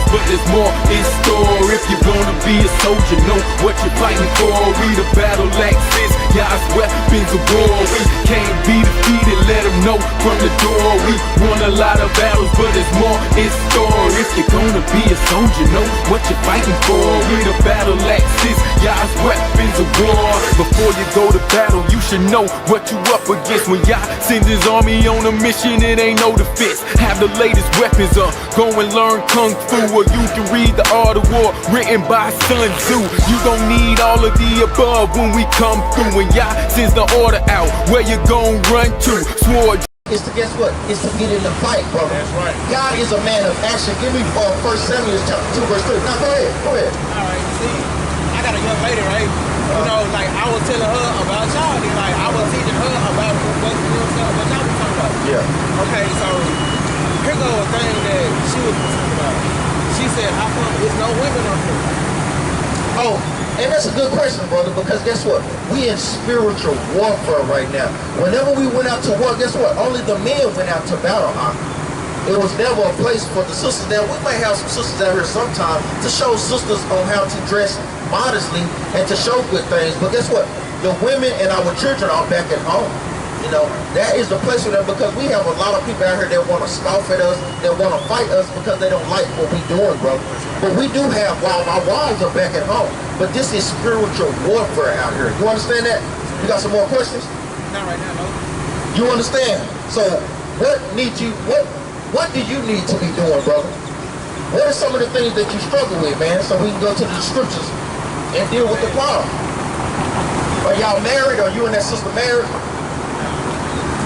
battles, but there's more in store. If you're gonna be a soldier, know what you're fighting for. We the battle axes, God's weapons of war. We can't be defeated, let them know from the door. We won a lot of battles, but there's more in store. If you're gonna be a soldier, know what you're fighting for. We the battle axes, God's weapons of war. Before you go to battle, you should know what you up against. When Yah sends his army on a mission, it ain't no defense. Have the latest weapons up, go and learn Kung Fu, or you can read The Art of War, written by Sun Tzu. You gon' need all of the above when we come through. When Yah sends the order out, where you gon' run to? Sword is to, guess what? Is to get in the fight, brother. That's right. God is a man of action. Give me 1 Samuel chapter 2, verse 3. Now go ahead, go ahead. All right, see, I got a young lady, right? You know, like I was telling her about y'all, like I was teaching her about what y'all was talking about. Yeah. Okay, so here go a thing that she was talking about. She said, how come there's no women on here? Oh, and that's a good question, brother, because guess what? We in spiritual warfare right now. Whenever we went out to war, guess what? Only the men went out to battle. It was never a place for the sisters. Now, we might have some sisters out here sometime to show sisters on how to dress modestly and to show good things. But guess what? The women and our children are back at home. You know, that is the place for them, because we have a lot of people out here that want to scoff at us, that want to fight us because they don't like what we doing, brother. But we do have, while our wives are back at home, but this is spiritual warfare out here. You understand that? You got some more questions? Not right now, no. You understand? So what do you need to be doing, brother? What are some of the things that you struggle with, man? So we can go to the scriptures and deal with the problem. Are y'all married? Are you and that sister married?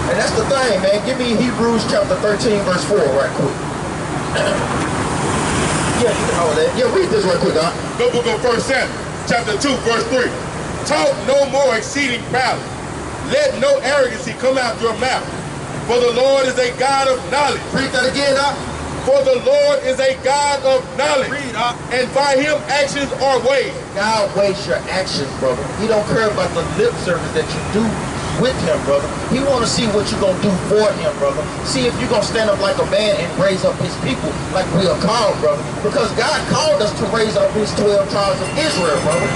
And that's the thing, man. Give me Hebrews chapter 13, verse 4 right quick. Yeah, you can hold that. Yeah, read this right quick, huh? The book of 1 Samuel, chapter 2, verse 3. Talk no more exceeding proudly. Let no arrogancy come out your mouth. For the Lord is a God of knowledge. Read that again, huh? For the Lord is a God of knowledge. Read, and by him actions are weighed. God weighs your actions, brother. He don't care about the lip service that you do with him, brother. He want to see what you're going to do for him, brother. See if you're going to stand up like a man and raise up his people like we are called, brother. Because God called us to raise up his 12 tribes of Israel, brother.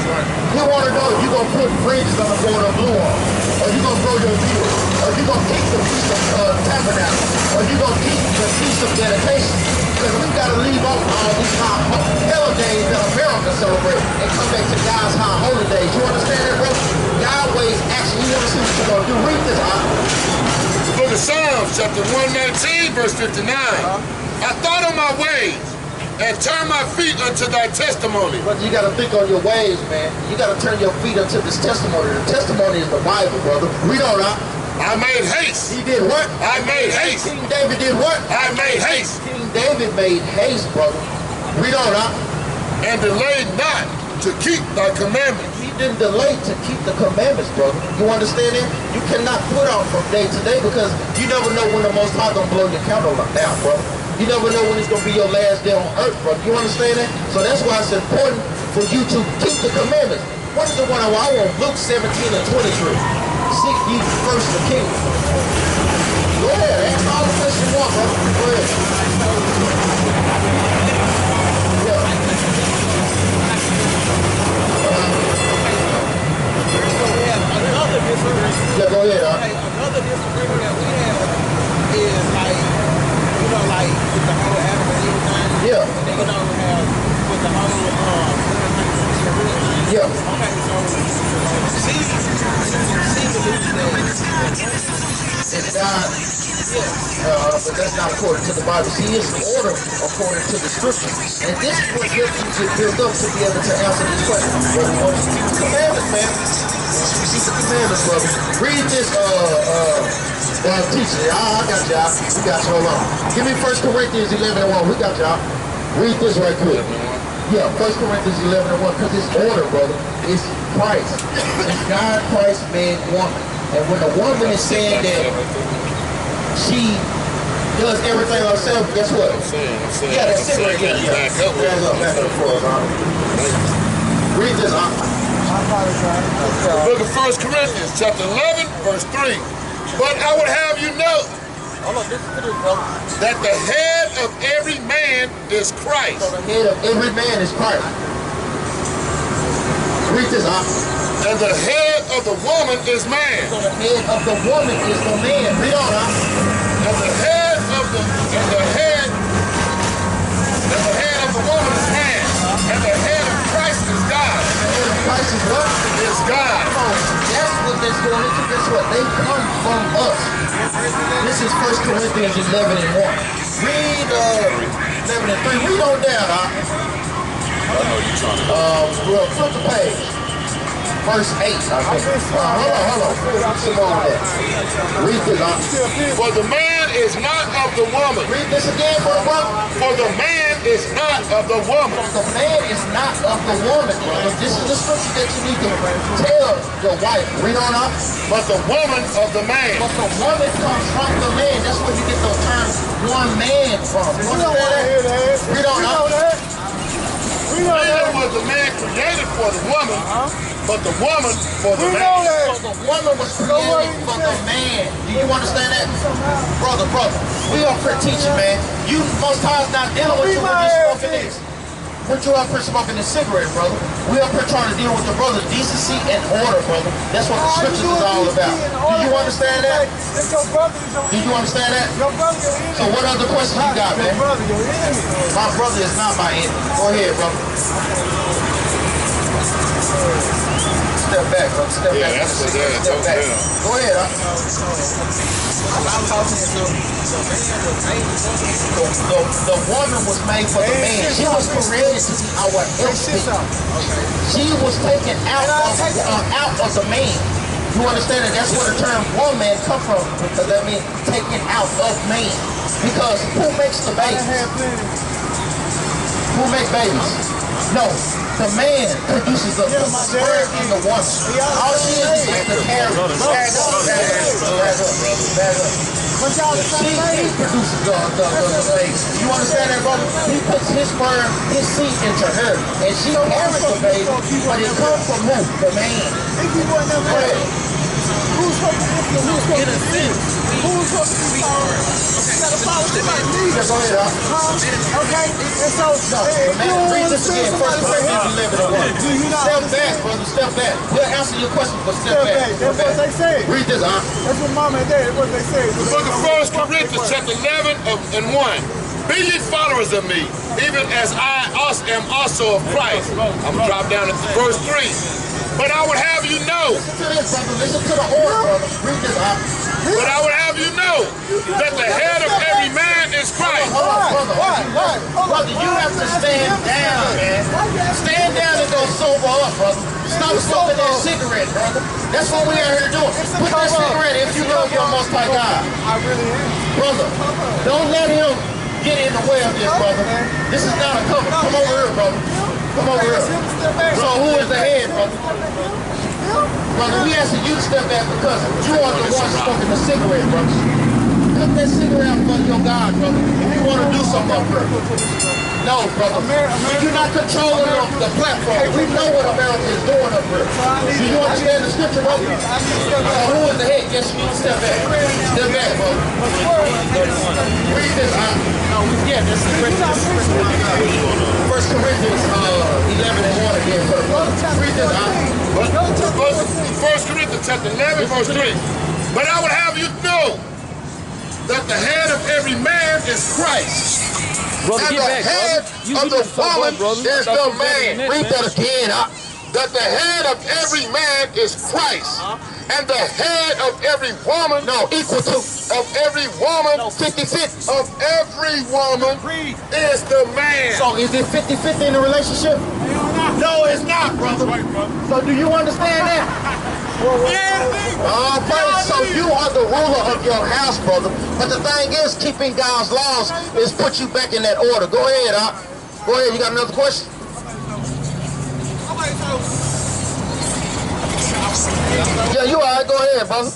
He want to know if you're going to put fringes on the border of blue on, or you're going to grow your beard, or you're going to keep the feast of tabernacle, or you're going to keep the feast of dedication. Because we've got to leave off all these holidays that America celebrate and come back to God's high holy days. You understand that, bro? God weighs action. You want to see what you're going to do. Read this out. The book of Psalms, chapter 119, verse 59. I thought on my ways and turned my feet unto thy testimony. But you got to think on your ways, man. You got to turn your feet unto this testimony. The testimony is the Bible, brother. Read on out. I made haste. He did what? I made haste. King David did what? I made haste. King David made haste, brother. Read on out. And delayed not to keep thy commandments. He didn't delay to keep the commandments, brother. You understand that? You cannot put off from day to day, because you never know when the Most High gonna blow your candle down, brother. You never know when it's gonna be your last day on earth, brother. You understand that? So that's why it's important for you to keep the commandments. What is the one I want? Luke 17 and 23. Seek ye first the kingdom. Go ahead, ask all the questions you want, brother. Go ahead. Yeah. Another disagreement. Yeah, go ahead, Another disagreement that we have is like, you know, like with the whole Adam and Eve thing. Yeah. And then, you know, we have with the whole Yeah. okay, so she believes that It's God. But that's not according to the Bible. See, it's order according to the scriptures. And this is what helps you get built up to be able to answer this question. Brother, you want to keep the commandments, man. Keep the commandments, brother. Read this, teacher. I got y'all. We got you. Hold on. Give me 1 Corinthians 11 and 1. We got y'all. Read this right quick. Yeah, 1 Corinthians 11 and 1. Because it's order, brother. It's Christ. It's God, Christ, man, woman. And when a woman is saying that she does everything herself, guess what? Yeah, that's it right here. Back up for us, read this, The book of 1 Corinthians, chapter 11, verse 3. But I would have you know that the head of every man is Christ. So the head of every man is Christ. Read this out. And the head of the woman is man. So the head of the woman is the man. Read on out. And the head of the head of the woman is man. And the head of Christ is God. The head of Christ is what? Is God. So that's what that's going into. Guess what? They come from us. This is 1 Corinthians 11 and 1. Read 11 and 3. Read on down, huh? I know you're trying to Well, flip the page. Verse 8, I think. Hold on. Some more of that. Read this, huh? For the man is not of the woman. Read this again for the brother. For the man is not of the woman. The man is not of the woman, brother. This is the scripture that you need to tell your wife. Read on up. But the woman of the man. But the woman comes from the man. That's where you get the term one man from. You understand that? Read on up. Neither was the man created for the woman, but the woman for the man. So the woman was created for the man. Do you understand that? Brother, we up here teaching, man. You most times not dealing with you when you're smoking this. Put you up here smoking this cigarette, brother. We up here trying to deal with the brother decency and order, brother. That's what the scriptures is all about. Do you understand that? Do you understand that? So what other questions you got, man? My brother is not my enemy. Go ahead, brother. Step back, brother. Step back. That's what that is. Step back. Go ahead, huh? The woman was made for the man. She was created to be our helpmate. She was taken out of the man. You understand that? That's where the term woman come from. Because that means taken out of man. Because who makes the babies? Who makes babies? No, the man produces the sperm in the woman. All she is the carrier. Back up. He produces the baby. You understand that, brother? He puts his sperm, his seed into her, and she carries the baby, but it comes from who? The man. Go ahead. Who's supposed to be Yeah, go ahead, okay, and so read this again. First Corinthians 11 and 1. Step back, brother. Step back. We'll answer your question, but step back. That's what they say. Read this, That's what mom and dad, what they say. The book of 1 Corinthians chapter 11 and 1. Be ye followers of me, even as I also am also of Christ. I'm going to drop down to verse 3. But I would have you know. Listen to this, brother. Listen to the order, brother. Read this, But I would have you know that the head of every man is Christ. Brother, you have to stand down, man. Stand down and go sober up, brother. Stop smoking that cigarette, brother. That's what we are here doing. Put that cigarette if you know you're Most High God. I really am. Brother, don't let him get in the way of this, brother. This is not a cover. Come over here, brother. Come over here. So who is the head, brother? Brother, we asking you to step back because you are the one smoking the cigarette, brother. Cut that cigarette out from your God, brother. If you want to do something up here. No, brother. You're not controlling the platform. We know what America is doing up here. Do you understand the scripture, brother? Who is the head? Yes, you need to step back. Step back, brother. Read this. Yeah, this is 1 Corinthians 11 and 1 again. Read this. 1 Corinthians chapter 11 verse 3. But I would have you know that the head of every man is Christ. Brother, And get the back, head brother. of the woman is the man. Read that again. That the head of every man is Christ. And the head of every woman, Equal to. of every woman, 50-50. of every woman is the man. So is it 50-50 in a relationship? No, it's not, brother. So do you understand that? So you are the ruler of your house, brother. But the thing is, keeping God's laws is put you back in that order. Go ahead, Go ahead, you got another question? Yeah, you all right. Go ahead, brother.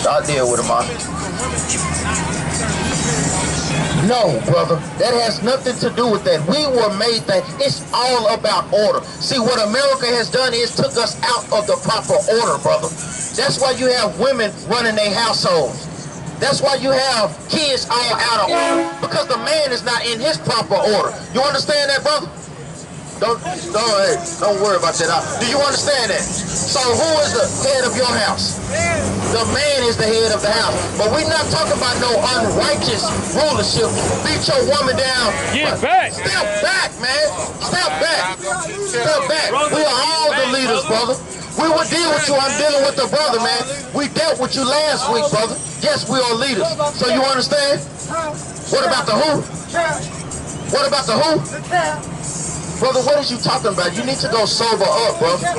I'll deal with him, No, brother. That has nothing to do with that. We were made that. It's all about order. See, what America has done is took us out of the proper order, brother. That's why you have women running their households. That's why you have kids all out of order. Because the man is not in his proper order. You understand that, brother? Don't worry about that. Do you understand that? So who is the head of your house? The man is the head of the house. But we're not talking about no unrighteous rulership. Beat your woman down. Get back. Step back, man. Step back. Step back. We are all the leaders, brother. We will deal with you. I'm dealing with the brother, man. We dealt with you last week, brother. Yes, we are leaders. So you understand? What about the who? What about the who? Brother, what is you talking about? You need to go sober up, brother.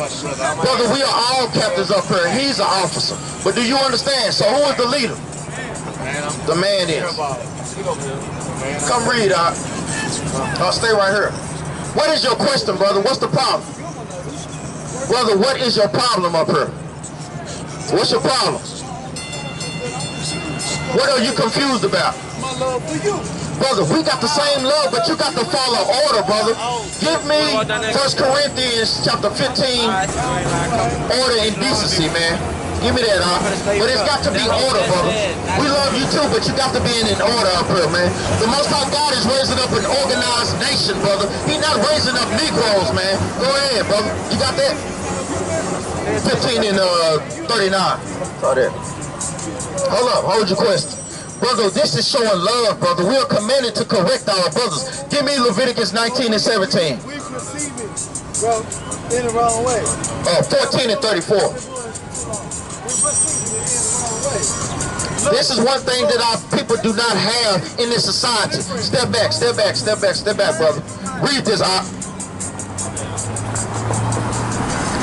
Brother, we are all captains up here. He's an officer. But do you understand? So who is the leader? The man is. Come read, I'll stay right here. What is your question, brother? What's the problem? Brother, what is your problem up here? What's your problem? What are you confused about? My love for you. Brother, we got the same love, but you got to follow order, brother. Give me 1 Corinthians chapter 15, order and decency, man. Give me that, But it's got to be order, brother. We love you too, but you got to be in order up here, man. The Most High God is raising up an organized nation, brother. He's not raising up Negroes, man. Go ahead, brother. You got that? 15 and 39. Saw that. Hold up, hold your question. Brother, this is showing love, brother. We are commanded to correct our brothers. Give me Leviticus 19 and 17. We perceive it, bro, in the wrong way. 14 and 34. We perceive it in the wrong way. This is one thing that our people do not have in this society. Step back, step back, step back, step back, brother. Read this,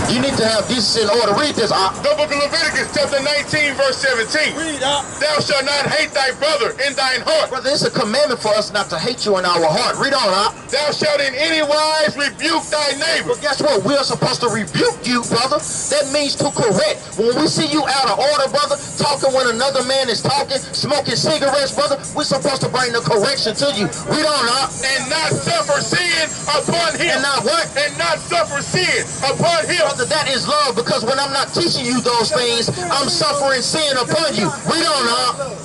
You need to have decency in order. Read this, The book of Leviticus, chapter 19, verse 17. Read, Thou shalt not hate thy brother in thine heart. Brother, it's a commandment for us not to hate you in our heart. Read on, Thou shalt in any wise rebuke thy neighbor. But guess what? We are supposed to rebuke you, brother. That means to correct. When we see you out of order, brother, talking when another man is talking, smoking cigarettes, brother, we're supposed to bring the correction to you. Read on, And not suffer sin upon him. And not what? And not suffer sin upon him. Brother, that is love, because when I'm not teaching you those things, I'm suffering sin upon you. Read on,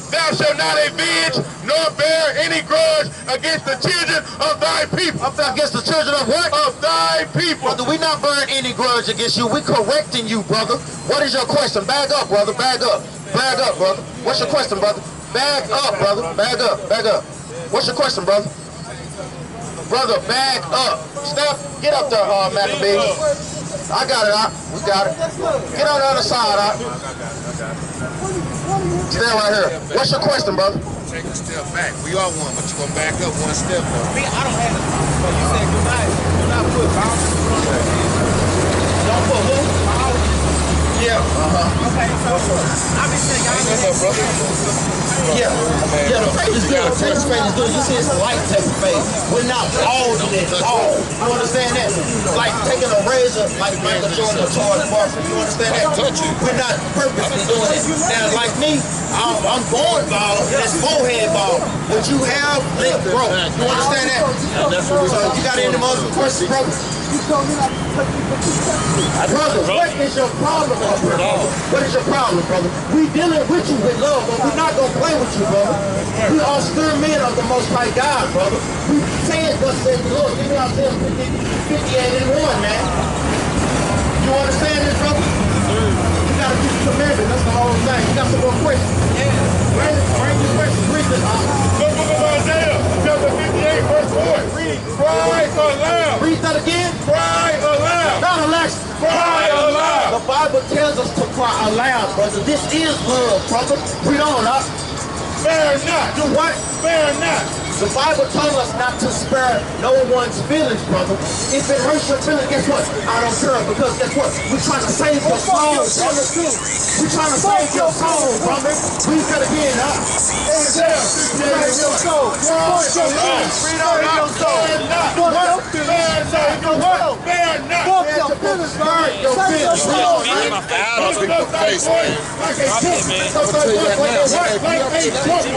Thou shalt not avenge nor bear any grudge against the children of thy people. Against the children of what? Of thy people. Brother, we not bearing any grudge against you. We correcting you, brother. What is your question? Bag up, brother. Bag up. Bag up, brother. What's your question, brother? Bag up, brother. Bag up. Bag up. What's your question, brother? Brother, bag up. Steph, get up there, Maccabee. I got it, We got it. Get on the other side, Stand right here. What's your question, brother? Take a step back. We are one, but you're going to back up one step. Me, I don't have it. But you said do not put boundaries. Don't put who? Yeah. Okay, so I've been saying y'all Yeah, the faith is good. The faith is good. You see, it's a light type of faith. We're not all in it. All. You understand that? Like taking a razor, like Michael Jordan or Charles Barkley. You understand that? We're not purposely doing it. Now, like me, I'm going ball. That's forehead ball. What you have, let grow. You understand that? So you got any more questions, brother? Brother, what is your problem, brother? What is your problem, brother? We dealing with you with love, but we're not gonna play with you, brother. We are still men of the Most High God, brother. We said, thus said the Lord. Give me ourselves 58 and 1, man. You understand this, brother? You gotta keep the commandment. That's the whole thing. You got some more questions? Yeah. Bring your questions. Read this. The book of Isaiah, chapter 58, verse 4. Read. Cry aloud. Read that again. Cry aloud. Not Alexa. Cry aloud. The Bible tells us to cry aloud, brother. This is love, brother. Read on, Spare not. Do what? Spare not. The Bible told us not to spare no one's feelings, brother. If it hurts your feelings, guess what? I don't care, because guess what? We're trying to save your soul, brother. We're trying to save your soul, brother. Read that again, Save your soul. Read on. Spare not. Spare not. Spare not. business, man. Your Say your business. business. I don't speak for the face, man. Like a trumpet,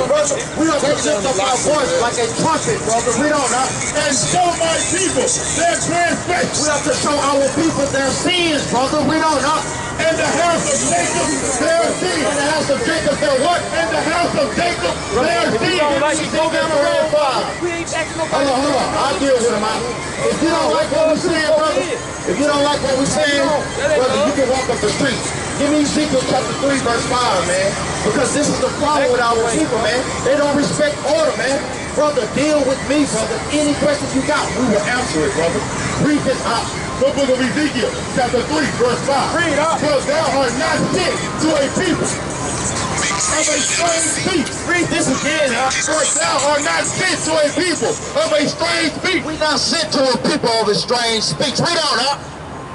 brother. We don't lift up our voice like a trumpet, brother. We don't. And show my people their transgressions. We have to show our people their sins, brother. We don't. And the house of Jacob, their sins. In the house of Jacob, their what? And the house of Jacob, their sins. Go down to row 5. Hold on. I'll deal with him out. If you don't like what we're saying, brother, if you don't like what we're saying, brother, you can walk up the street. Give me Ezekiel chapter 3, verse 5, man. Because this is the problem with our people, man. They don't respect order, man. Brother, deal with me, brother. Any questions you got, we will answer it, brother. Read this out. The book of Ezekiel, chapter 3, verse 5. Read up. Because thou art not sent to a people of a strange speech. Read this again, For thou art not sent to a people of a strange speech. We not sent to a people of a strange speech. Read on,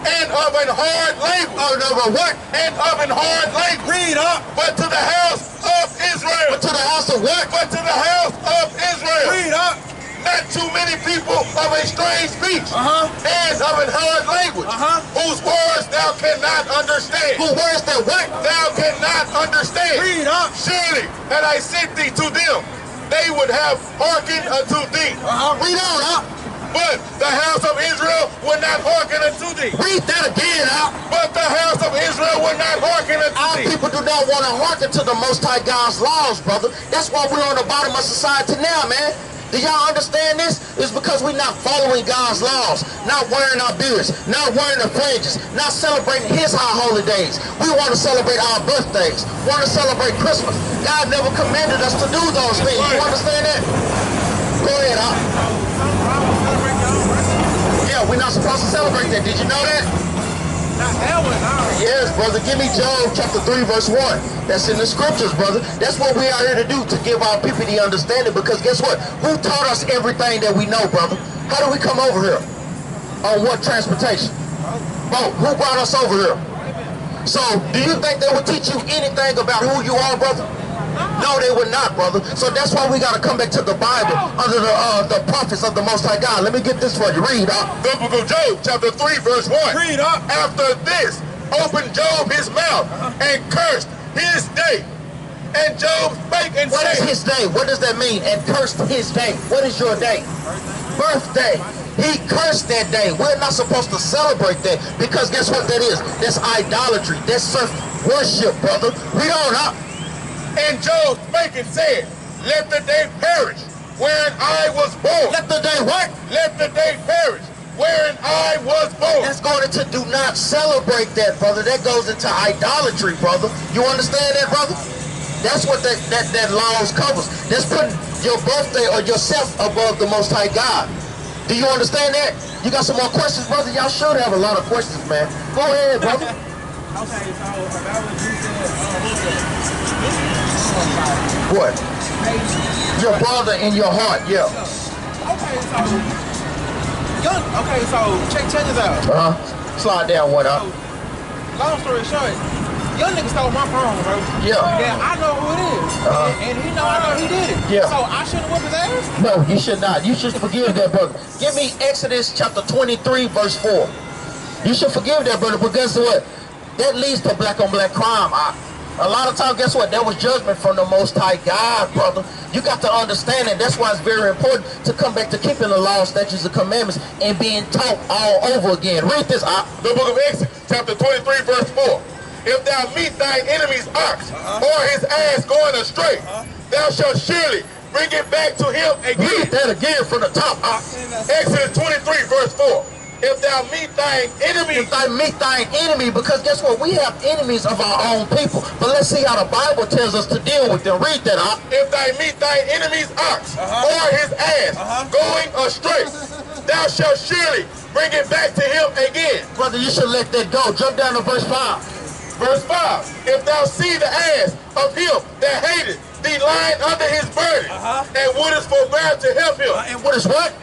And of an hard language. Of a what? And of an hard language. Read up. But to the house of Israel. To the house of what? But to the house of Israel. Read up. Not too many people of a strange speech. And of an hard language. Whose words thou cannot understand. Who words that what? Thou cannot understand. Read up. Surely, had I sent thee to them, they would have hearkened unto thee. Read on, But the house of Israel would not hearken unto thee. Read that again, But the house of Israel would not hearken unto Our thee. people do not want to hearken to the Most High God's laws, brother. That's why we're on the bottom of society now, man. Do y'all understand this? It's because we're not following God's laws, not wearing our beards, not wearing the fringes, not celebrating His high holy days. We want to celebrate our birthdays, want to celebrate Christmas. God never commanded us to do those things. You understand that? Go ahead, Yeah, we're not supposed to celebrate that. Did you know that? Yes, brother. Give me Job chapter 3, verse 1. That's in the scriptures, brother. That's what we are here to do, to give our people the understanding. Because guess what? Who taught us everything that we know, brother? How do we come over here? On what transportation? Boat. Who brought us over here? So, do you think they would teach you anything about who you are, brother? No, they would not, brother. So that's why we got to come back to the Bible under the prophets of the Most High God. Let me get this for you. Read up. The book of Job, chapter 3, verse 1. Read up. After this, opened Job his mouth and cursed his day. And Job spake and What is said, his day? What does that mean? And cursed his day. What is your day? Birthday. He cursed that day. We're not supposed to celebrate that because guess what that is? That's idolatry. That's self-worship, brother. Read on up. And Job spake and said, let the day perish wherein I was born. Let the day what? Let the day perish wherein I was born. That's going into do not celebrate that, brother. That goes into idolatry, brother. You understand that, brother? That's what that laws covers. That's putting your birthday or yourself above the Most High God. Do you understand that? You got some more questions, brother? Y'all should have a lot of questions, man. Go ahead, brother. Okay, so about what you said, What? Your brother in your heart, yeah. Okay, so check this out. Slide down one up. Long story short, young nigga stole my phone, bro. Yeah. I know who it is. And he know I know he did it. Yeah. So I shouldn't whip his ass? No, you should not. You should forgive that brother. Give me Exodus chapter 23, verse 4. You should forgive that brother, but guess what? That leads to black on black crime. A lot of times, guess what? That was judgment from the Most High God, brother. You got to understand that. That's why it's very important to come back to keeping the law, statutes, and commandments and being taught all over again. Read this out. The book of Exodus, chapter 23, verse 4. If thou meet thine enemy's ox or his ass going astray, thou shalt surely bring it back to him again. Read that again from the top. Exodus 23, verse 4. If thou meet thine enemy. If thou meet thine enemy, because guess what? We have enemies of our own people. But let's see how the Bible tells us to deal with them. Read that out. If thou meet thine enemy's ox or his ass going astray, thou shalt surely bring it back to him again. Brother, you should let that go. Jump down to verse 5. Verse 5. If thou see the ass of him that hated thee lying under his burden, and wouldest forbear to help him. And what is what?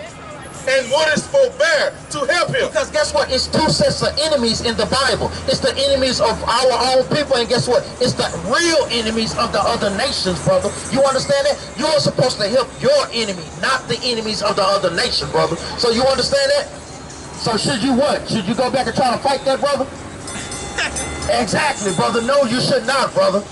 And wouldest forbear to help him. Because guess what? It's two sets of enemies in the Bible. It's the enemies of our own people, and guess what? It's the real enemies of the other nations, brother. You understand that? You are supposed to help your enemy, not the enemies of the other nation, brother. So you understand that? So should you what? Should you go back and try to fight that, brother? Exactly, brother. No, you should not, brother.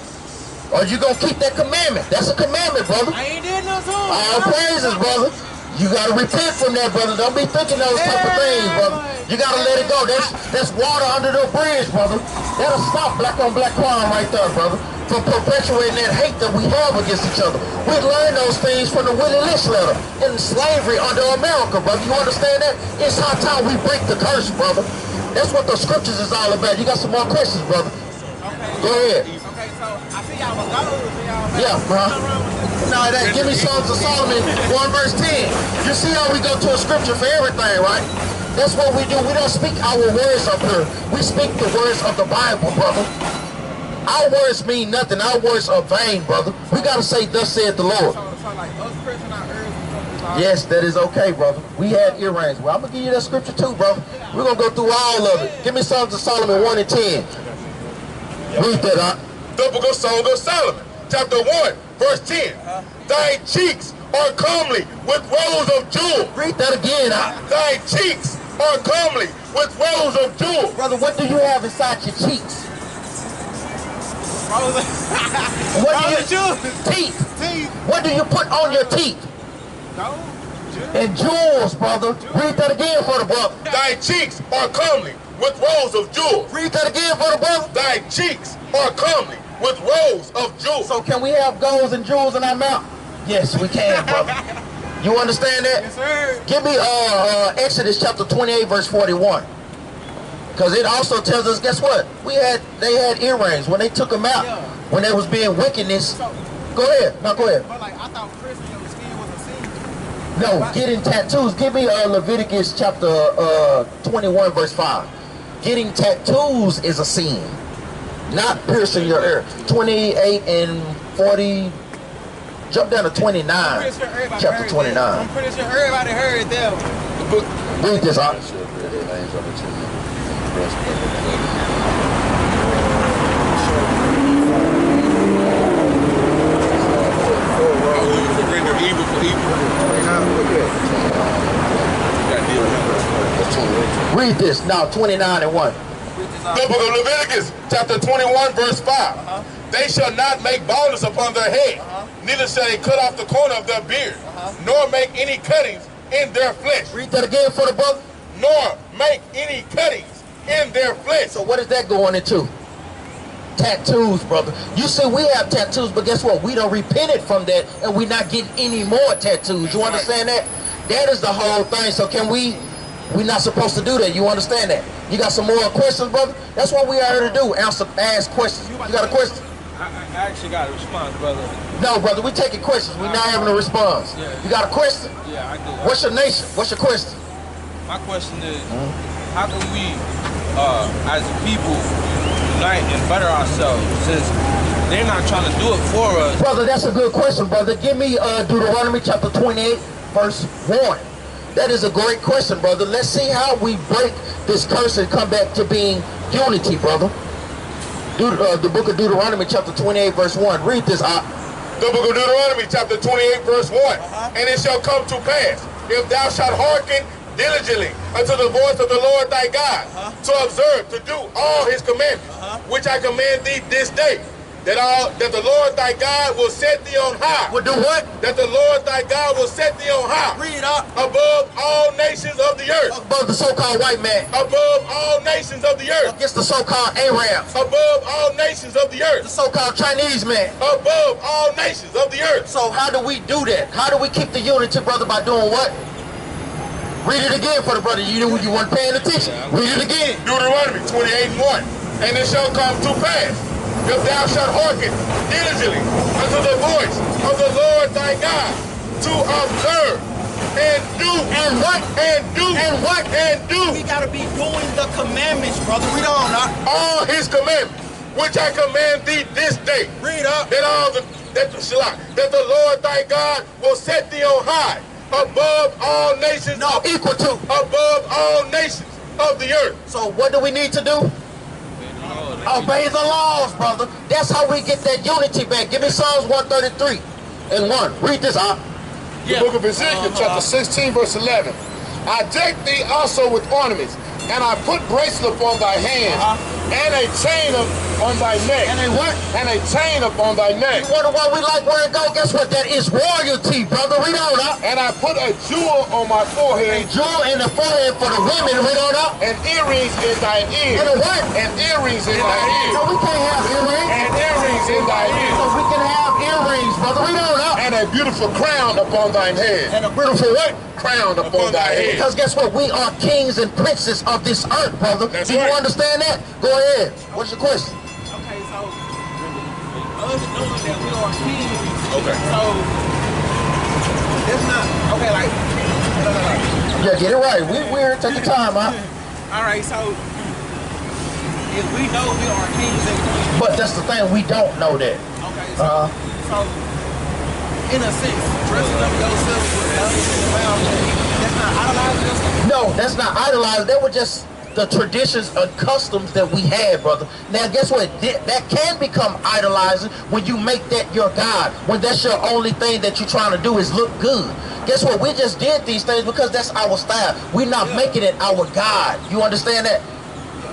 Or you gonna keep that commandment. That's a commandment, brother. I ain't did no too. All praises, brother. You gotta repent from that, brother. Don't be thinking those type of things, brother. You gotta let it go. That's water under the bridge, brother. That'll stop black on black crime right there, brother. From perpetuating that hate that we have against each other. We learned those things from the Willie Lynch letter in slavery under America, brother. You understand that? It's high time we break the curse, brother. That's what the scriptures is all about. You got some more questions, brother? Okay. Go ahead. Okay, so I see y'all was going. Yeah, bro. No, that give me Songs of Solomon 1 verse 10. You see how we go to a scripture for everything, right? That's what we do. We don't speak our words up here. We speak the words of the Bible, brother. Our words mean nothing. Our words are vain, brother. We gotta say, thus saith the Lord. So like us pressing our ears. Yes, that is okay, brother. We had earrings. Well, I'm gonna give you that scripture too, brother. We're gonna go through all of it. Give me Songs of Solomon 1 and 10. Read that out. The book of Song of Solomon, chapter 1, verse 10. Thy cheeks are comely with rows of jewels. Read that again out. Thy cheeks are comely with rows of jewels. Brother, what do you have inside your cheeks? What do you teeth? What do you put on your teeth? And jewels, brother. Read that again for the brother. Thy cheeks are comely with rows of jewels. Read that again for the brother. Thy cheeks are comely with rows of jewels. So can we have golds and jewels in our mouth? Yes, we can, brother. You understand that? Yes, sir. Give me Exodus chapter 28, verse 41. Because it also tells us, guess what? They had earrings when they took them out, when there was being wickedness. Go ahead. No, go ahead. But like I thought pressing your skin was a sin. No, getting tattoos. Give me Leviticus chapter 21, verse 5. Getting tattoos is a sin, not piercing your ear. 28 and 40. Jump down to 29. Chapter 29. I'm pretty sure everybody heard that. Read this out. Render evil for Read this now. 29 and 1. The book of Leviticus, chapter 21, verse 5. They shall not make baldness upon their head, neither shall they cut off the corner of their beard, nor make any cuttings in their flesh. Read that again for the brother. Nor make any cuttings in their flesh. So what is that going into? Tattoos, brother. You say we have tattoos, but guess what? We don't repented from that, and we're not getting any more tattoos. You understand that? That is the whole thing. So can we're not supposed to do that. You understand that? You got some more questions, brother? That's what we are here to do. Ask questions. You got a question? I actually got a response, brother. No, brother, we're taking questions. We're not having a response. Yeah. You got a question? Yeah, I do. What's your nation? What's your question? My question is, how can we, as a people, unite and better ourselves, since they're not trying to do it for us? Brother, that's a good question, brother. Give me Deuteronomy chapter 28, verse 1. That is a great question, brother. Let's see how we break this curse and come back to being unity, brother. The book of Deuteronomy chapter 28, verse 1. Read this out. The book of Deuteronomy, chapter 28, verse 1. And it shall come to pass, if thou shalt hearken diligently unto the voice of the Lord thy God, to observe, to do all his commandments, which I command thee this day, that the Lord thy God will set thee on high. Will do what? That the Lord thy God will set thee on high. Read up. Above all nations of the earth. Above the so-called white man. Above all nations of the earth. Against the so-called Arabs. Above all nations of the The earth. so-called Chinese man. Above all nations of the earth. So how do we do that? How do we keep the unity, brother, by doing what? Read it again for the brother. You weren't paying attention. Read it again. Deuteronomy 28 and 1. And it shall come to pass, if thou shalt hearken diligently unto the voice of the Lord thy God, to observe and do And what? and do And what? and do We gotta be doing the commandments, brother. Read on. all his commandments, which I command thee this day. Read up. That the Lord thy God will set thee on high above all nations. No, equal to. Above all nations of the earth. So what do we need to do? Obey the laws, brother. That's how we get that unity back. Give me Psalms 133 and 1. Read this out. The book of Ezekiel, chapter 16, verse 11. I decked thee also with ornaments, and I put bracelet upon thy hands, and a chain on thy neck. And a what? And a chain upon thy neck. You wonder why we like wearing gold? Guess what? That is royalty, brother. Read on up. And I put a jewel on my A forehead, jewel in the forehead for the women. Read on up. and earrings in thy ears. And a what? And earrings in thy ears. So we can't have earrings. And earrings in thy So ears. we can have earrings, brother. Read on up. And a beautiful crown upon thine head. And a beautiful what? Crown upon thy head. Because guess what? We are kings and princes of this earth, brother. That's Do you right. understand that? Go ahead. What's your question? Okay, so us knowing that we are kings. Okay. So it's not okay. Like Yeah, get it right. We're take your time, huh? all right. So if we know we are kings and queens, But that's the thing. We don't know that. okay. Uh-huh. So in a sense, dressing up yourself with diamonds in the mouth, that's not idolizing yourself. No, that's not idolized. They were just the traditions and customs that we had, brother. Now, guess what? That can become idolizing when you make that your God. When that's your only thing that you're trying to do is look good. Guess what? We just did these things because that's our style. We're not making it our God. You understand that?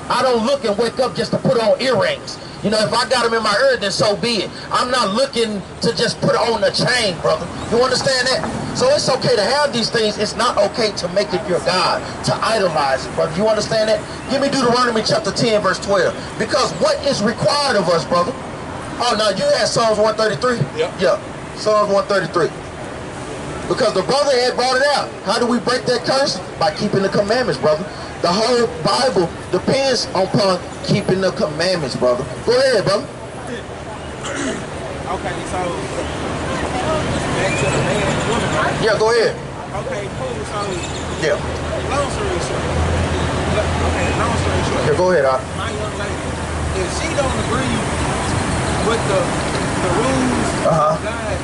I don't look and wake up just to put on earrings. You know, if I got them in my ear, then so be it. I'm not looking to just put on a chain, brother. You understand that? So it's okay to have these things. It's not okay to make it your God, to idolize it, brother. You understand that? Give me Deuteronomy chapter 10, verse 12. Because what is required of us, brother? Oh, no, you had Psalms 133? Yeah, Psalms 133. Because the brother had brought it out. How do we break that curse? By keeping the commandments, brother. The whole Bible depends upon keeping the commandments, brother. Go ahead, brother. Okay, so back to the man and woman, right? Yeah, go ahead. Okay, cool. So Yeah. long story short. Okay, long story short. Yeah, go ahead, My young lady, if she don't agree with the rules Uh-huh. of God,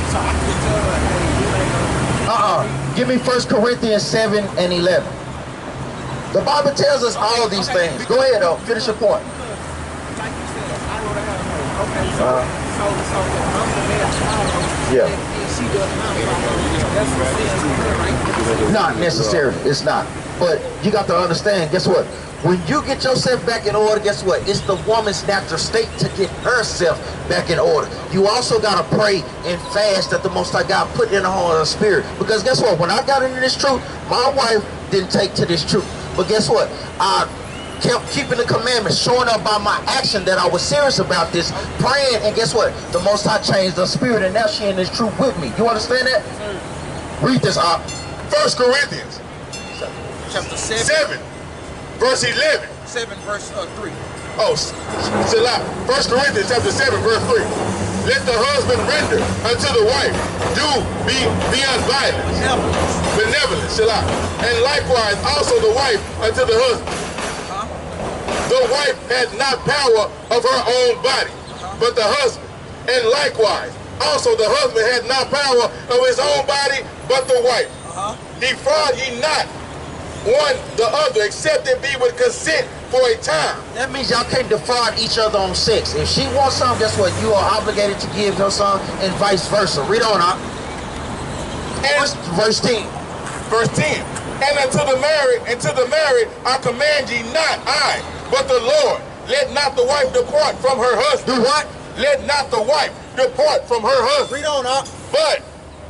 so I can tell her, hey, you ain't Give me 1 Corinthians 7 and 11. The Bible tells us all these things. Go ahead, though. Finish your point. like you said, I know that how to okay, so Uh-huh. if I'm the man child, Yeah. and she does not follow, so that's the sin for her, right? Not necessarily. It's not. But you got to understand, guess what? When you get yourself back in order, guess what? It's the woman's natural state to get herself back in order. You also got to pray and fast that the Most High God put in her heart and spirit. Because guess what? When I got into this truth, my wife didn't take to this truth. But guess what? I kept keeping the commandments, showing up by my action that I was serious about this, praying, and guess what? The Most High changed her spirit, and now she in this truth with me. You understand that? Read this out. 1 Corinthians Chapter 7, verse 11. 7 verse 3. Oh, Salah. 1 Corinthians chapter 7, verse 3. Let the husband render unto the wife be unviolent, benevolent, Salah. And likewise also the wife unto the husband. The wife had not power of her own body, but the husband. And likewise also the husband had not power of his own body, but the wife. Defraud ye not one the other, except it be with consent for a time. That means y'all can't defraud each other on sex. If she wants something, guess what? You are obligated to give her some, and vice versa. Read on out. And Verse 10. verse 10. And unto the married, I command ye not, I, but the Lord. Let not the wife depart from her husband. Do what? Let not the wife depart from her husband. Read on out. But,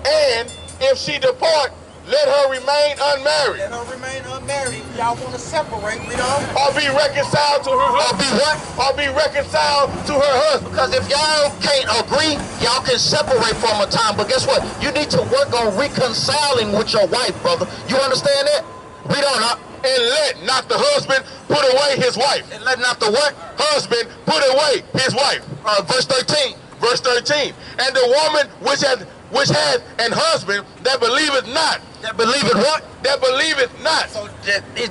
and if she depart, let her remain unmarried, Let her remain unmarried. Y'all want to separate, read on. or be reconciled to her husband. Be what? Or be reconciled to her husband. Because if y'all can't agree, y'all can separate from a time. But guess what? You need to work on reconciling with your wife, brother. You understand that? Read on out. And let not the husband put away his wife. And let not the what? Husband put away his wife. Verse 13. Verse 13. And the woman which hath an husband that believeth not. That believeth what? That believeth not. So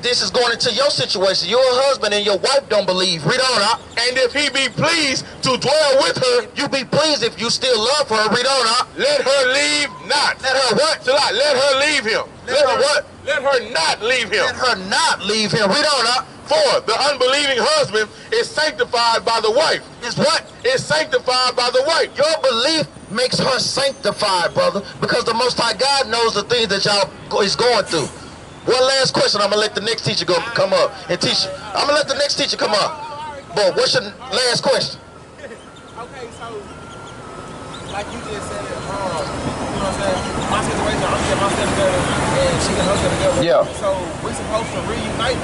this is going into your situation. Your husband and your wife don't believe. Read on out. And if he be pleased to dwell with her, You be pleased if you still love her. Read on out. let her leave not. Let her what? Salah, let her leave him. Let her what? Let her not leave him. Let her not leave him. Read on out. For the unbelieving husband is sanctified by the wife. Is what? Is sanctified by the wife. Your belief makes her sanctified, brother, because the Most High God knows the things that y'all is going through. One last question. I'm gonna let the next teacher come up and teach you. I'm gonna let the next teacher come up. But what's your last question? Okay, so like you just said it, you know what I'm saying? My situation, I'm getting my stuff together, and she and her together. Yeah. So we supposed to reunite.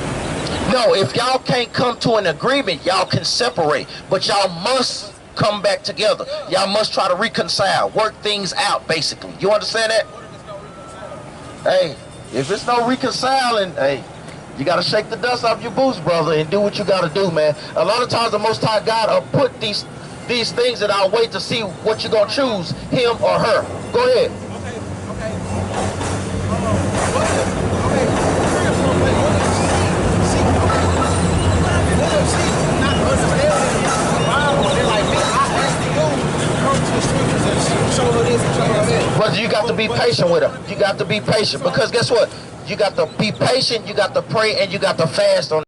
No, if y'all can't come to an agreement, y'all can separate, but y'all must come back together. Y'all must try to reconcile, work things out, basically. You understand that? Hey, if it's no reconciling, hey, you gotta shake the dust off your boots, brother, and do what you gotta do, man. A lot of times the Most High God will put these things in our way to see what you're gonna choose, him or her. Go ahead. But you got to be patient with them. You got to be patient, because guess what? You got to be patient, you got to pray, and you got to fast on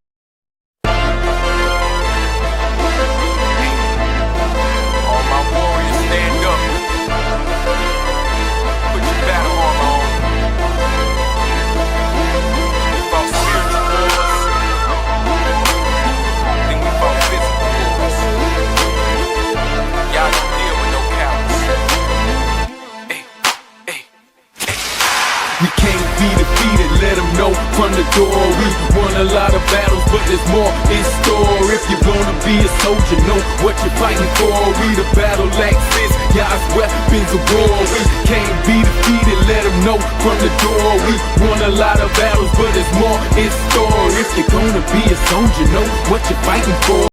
All my warriors, stand up. Put your battle armor on. We fought spiritual wars, then we fought physical wars. Y'all don't deal with no cowards. We can't be defeated, let them know from the door. We won a lot of battles, but there's more in store. If you're gonna be a soldier, know what you're fighting for. We the battle axes, God's weapons of war. We can't be defeated, let them know from the door. We won a lot of battles, but there's more in store. If you're gonna be a soldier, know what you're fighting for.